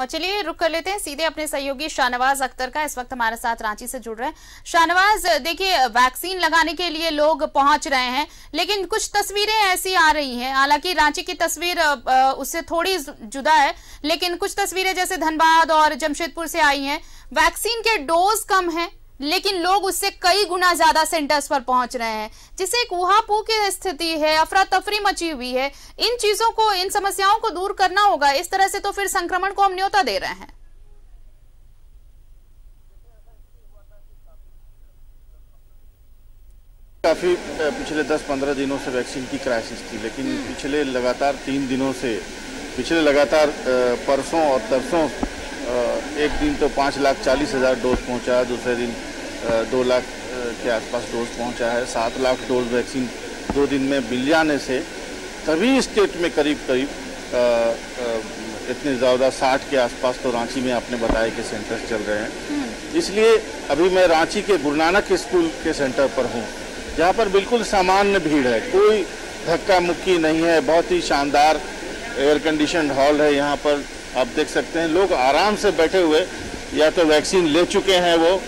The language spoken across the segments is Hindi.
और चलिए रुक कर लेते हैं सीधे अपने सहयोगी शाहनवाज अख्तर का। इस वक्त हमारे साथ रांची से जुड़ रहे हैं। शाहनवाज, देखिए वैक्सीन लगाने के लिए लोग पहुंच रहे हैं, लेकिन कुछ तस्वीरें ऐसी आ रही हैं, हालांकि रांची की तस्वीर उससे थोड़ी जुदा है, लेकिन कुछ तस्वीरें जैसे धनबाद और जमशेदपुर से आई हैं। वैक्सीन के डोज कम है, लेकिन लोग उससे कई गुना ज्यादा सेंटर्स पर पहुंच रहे हैं, जिससे एक ऊहापोह की स्थिति है, अफरा तफरी मची हुई है। इन चीजों को, इन समस्याओं को दूर करना होगा। इस तरह से तो फिर संक्रमण को हम न्योता दे रहे हैं। काफी पिछले 10-15 दिनों से वैक्सीन की क्राइसिस थी, लेकिन पिछले लगातार 3 दिनों से, पिछले लगातार परसों और तरसों एक दिन तो 5,40,000 डोज पहुंचा, दूसरे दिन 2 लाख के आसपास डोज पहुंचा है। 7 लाख डोज वैक्सीन 2 दिन में मिल जाने से सभी स्टेट में करीब इतने ज़्यादा 60 के आसपास तो रांची में आपने बताया कि सेंटर्स चल रहे हैं। इसलिए अभी मैं रांची के गुरु नानक स्कूल के सेंटर पर हूँ, जहाँ पर बिल्कुल सामान्य भीड़ है, कोई धक्का मुक्की नहीं है। बहुत ही शानदार एयर कंडीशन हॉल है। यहाँ पर आप देख सकते हैं लोग आराम से बैठे हुए, या तो वैक्सीन ले चुके हैं वो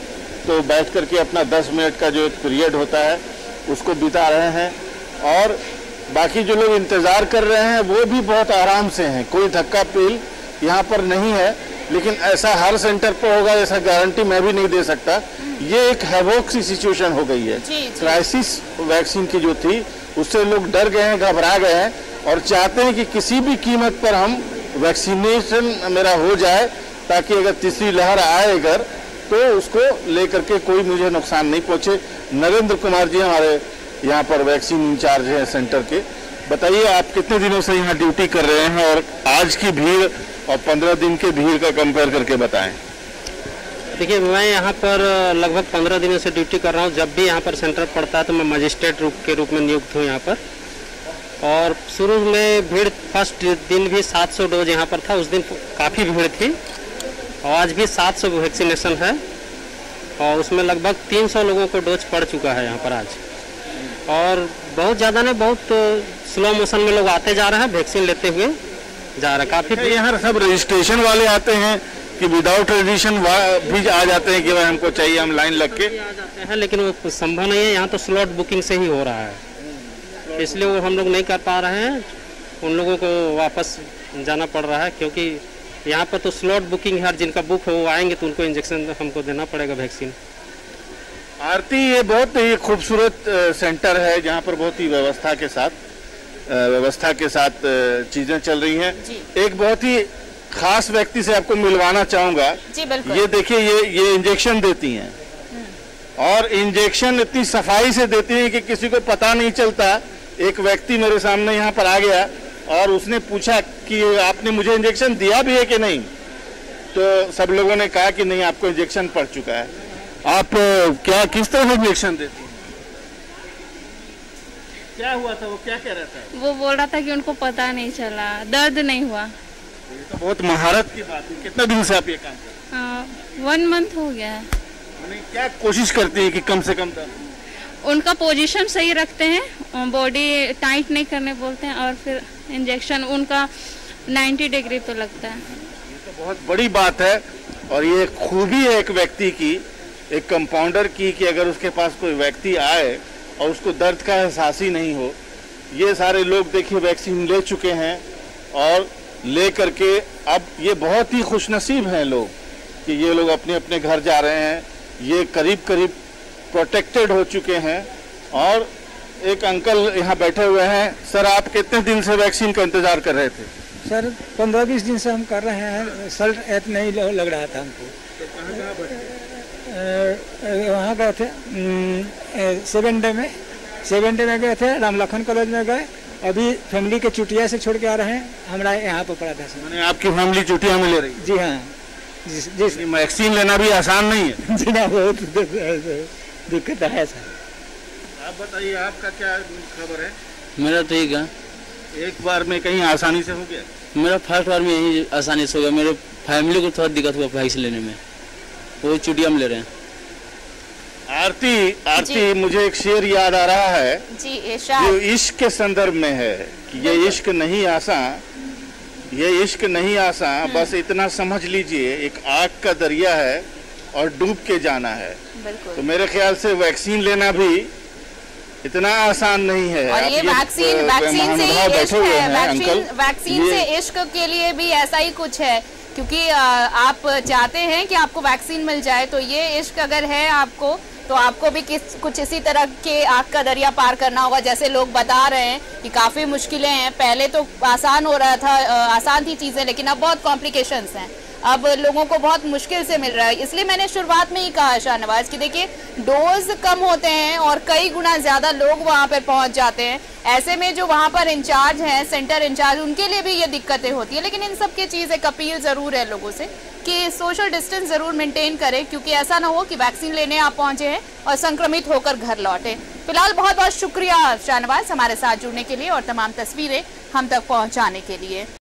तो बैठ करके अपना 10 मिनट का जो एक पीरियड होता है उसको बिता रहे हैं, और बाकी जो लोग इंतज़ार कर रहे हैं वो भी बहुत आराम से हैं। कोई धक्का पेल यहाँ पर नहीं है, लेकिन ऐसा हर सेंटर पर होगा ऐसा गारंटी मैं भी नहीं दे सकता। ये एक हैवोक सी सिचुएशन हो गई है। क्राइसिस वैक्सीन की जो थी उससे लोग डर गए हैं, घबरा गए हैं और चाहते हैं कि किसी भी कीमत पर हम वैक्सीनेशन मेरा हो जाए, ताकि अगर तीसरी लहर आए अगर तो उसको लेकर के कोई मुझे नुकसान नहीं पहुंचे। नरेंद्र कुमार जी हमारे यहाँ पर वैक्सीन इंचार्ज हैं सेंटर के। बताइए, आप कितने दिनों से यहाँ ड्यूटी कर रहे हैं और आज की भीड़ और 15 दिन के भीड़ का कंपेयर करके बताएं। देखिए, मैं यहाँ पर लगभग 15 दिनों से ड्यूटी कर रहा हूँ। जब भी यहाँ पर सेंटर पड़ता है तो मैं मजिस्ट्रेट के रूप में नियुक्त हूँ यहाँ पर। और शुरू में भीड़, फर्स्ट दिन भी 700 डोज यहाँ पर था, उस दिन काफ़ी भीड़ थी। और आज भी 700 वैक्सीनेशन है और उसमें लगभग 300 लोगों को डोज पड़ चुका है यहाँ पर आज। और बहुत ज़्यादा नहीं, बहुत स्लो मोशन में लोग आते जा रहे हैं, वैक्सीन लेते हुए जा रहे हैं। काफ़ी यहाँ सब रजिस्ट्रेशन वाले आते हैं कि विदाउट रजिस्ट्रेशन भी आ जाते हैं कि भाई हमको चाहिए, हम लाइन लग के आ जाते हैं, लेकिन वो संभव नहीं है। यहाँ तो स्लॉट बुकिंग से ही हो रहा है, इसलिए वो हम लोग नहीं कर पा रहे हैं। उन लोगों को वापस जाना पड़ रहा है, क्योंकि यहाँ पर तो स्लॉट बुकिंग है, जिनका बुक हो वो आएंगे तो उनको इंजेक्शन हमको देना पड़ेगा वैक्सीन। आरती, ये बहुत ही खूबसूरत सेंटर है जहाँ पर बहुत ही व्यवस्था के साथ चीजें चल रही हैं। एक बहुत ही खास व्यक्ति से आपको मिलवाना चाहूंगा। ये देखिए, ये इंजेक्शन देती हैं और इंजेक्शन इतनी सफाई से देती हैं कि किसी को पता नहीं चलता। एक व्यक्ति मेरे सामने यहाँ पर आ गया और उसने पूछा कि आपने मुझे इंजेक्शन दिया भी है कि नहीं, तो सब लोगों ने कहा कि नहीं, आपको इंजेक्शन पड़ चुका है। आप किस तरह से इंजेक्शन देती हैं? क्या हुआ था, वो क्या कह रहा था? वो बोल रहा था कि उनको पता नहीं चला, दर्द नहीं हुआ। ये तो बहुत महारत की बात है। कितने दिन से आप ये काम करते हैं? 1 मंथ हो गया है। क्या कोशिश करती है कि कम से कम दर्द? उनका पोजीशन सही रखते हैं, बॉडी टाइट नहीं करने बोलते हैं, और फिर इंजेक्शन उनका 90 डिग्री पे लगता है। ये तो बहुत बड़ी बात है और ये खूबी है एक व्यक्ति की, एक कंपाउंडर की, कि अगर उसके पास कोई व्यक्ति आए और उसको दर्द का एहसास ही नहीं हो। ये सारे लोग देखिए वैक्सीन ले चुके हैं और ले करके अब ये बहुत ही खुशनसीब हैं लोग कि ये लोग अपने अपने घर जा रहे हैं। ये करीब प्रोटेक्टेड हो चुके हैं। और एक अंकल यहाँ बैठे हुए हैं। सर, आप कितने दिन से वैक्सीन का इंतजार कर रहे थे? सर 15-20 दिन से हम कर रहे हैं। सर ऐप नहीं लग रहा था हमको। तो कहाँ वहाँ गए थे 7 डे में गए थे, राम लखन कॉलेज में गए। अभी फैमिली के चुटिया से छोड़ के आ रहे हैं, हमारा यहाँ पर पड़ा था। मैंने आपकी फैमिली चुटिया में ले रही? जी हाँ। जिस वैक्सीन लेना भी आसान नहीं है। जी ना, बहुत दिक्कत है सर। आप बताइए, आपका क्या खबर है? मेरा ठीक है। एक बार में कहीं आसानी से हो गया? मेरा फर्स्ट बार में यही आसानी से हो गया। मेरे फैमिली को थोड़ा दिक्कत हुआ वैक्सीन लेने में, वो चुटिया में ले रहे हैं। आरती, मुझे एक शेर याद आ रहा है जी, जो इश्क के संदर्भ में है कि ये इश्क नहीं आसान, ये इश्क नहीं आसान, बस इतना समझ लीजिए एक आग का दरिया है और डूब के जाना है। बिल्कुल। तो मेरे ख्याल से वैक्सीन लेना भी इतना आसान नहीं है। और ये वैक्सीन से ही इश्क है, वैक्सीन से इश्क के लिए भी ऐसा ही कुछ है, क्योंकि आप चाहते हैं कि आपको वैक्सीन मिल जाए, तो ये इश्क अगर है आपको तो आपको भी कुछ इसी तरह के आग का दरिया पार करना होगा। जैसे लोग बता रहे हैं कि काफ़ी मुश्किलें हैं, पहले तो आसान हो रहा था, आसान थी चीज़ें, लेकिन अब बहुत कॉम्प्लिकेशंस हैं, अब लोगों को बहुत मुश्किल से मिल रहा है। इसलिए मैंने शुरुआत में ही कहा शाहनवाज कि देखिए डोज कम होते हैं और कई गुना ज़्यादा लोग वहाँ पर पहुँच जाते हैं। ऐसे में जो वहाँ पर इंचार्ज हैं, सेंटर इंचार्ज, उनके लिए भी ये दिक्कतें होती है। लेकिन इन सब की चीज़ एक अपील ज़रूर है लोगों से कि सोशल डिस्टेंस ज़रूर मेंटेन करें, क्योंकि ऐसा ना हो कि वैक्सीन लेने आप पहुँचे हैं और संक्रमित होकर घर लौटे। फिलहाल बहुत बहुत शुक्रिया शाहनवाज हमारे साथ जुड़ने के लिए और तमाम तस्वीरें हम तक पहुँचाने के लिए।